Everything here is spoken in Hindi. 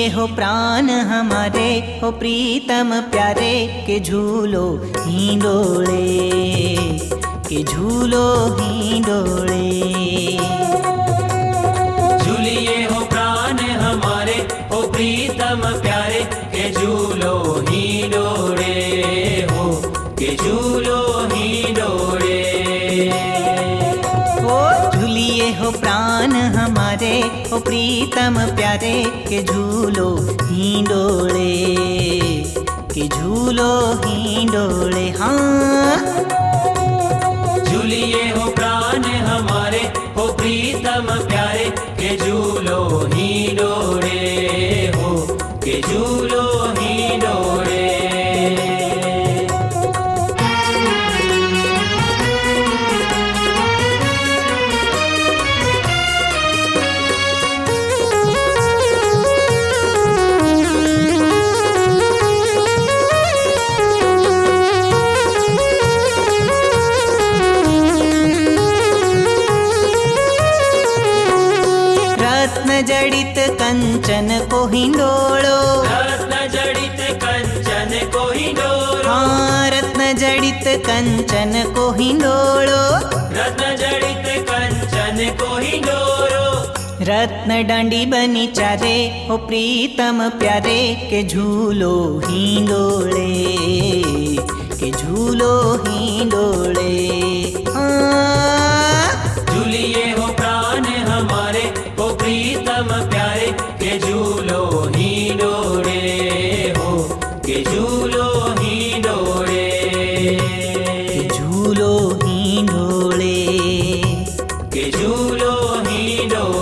झूलिए हो प्राण हमारे, हो प्रीतम प्यारे, के झूलो हिंडोले, के झूलो हिंडोले। झूलिए हो प्राण हमारे, हो प्रीतम प्यारे, के झूलो हिंडोले हो, के झूलो हिंडोले। ओ झूलिए हो प्राण हमारे, हो प्रीतम प्यारे, के झूलो हिंडोले, के झूलो हिंडोले। हाँ झूलिए हो प्राण हमारे, हो प्रीतम प्यारे, के झूलो हिंडोले हो, के झूलो हिंडोले। रत्न जड़ित कंचन को हिंडोलो, रत्न जड़ित कंचन को हिंडोलो, हाँ रत्न जड़ित कंचन को हिंडोलो, रत्न जड़ित कंचन को हिंडोलो। रत्न डांडी बनी चारे, हो प्रीतम प्यारे, के झूलो हिंडोले, के झूलो हिंडोले। झूलिए हो प्राण हमारे, हो प्रीतम प्यारे, के झूलो हिंडोले हो, के झूलो हिंडोले। के झूलो हिंडोले, के झूलो हिंडोले।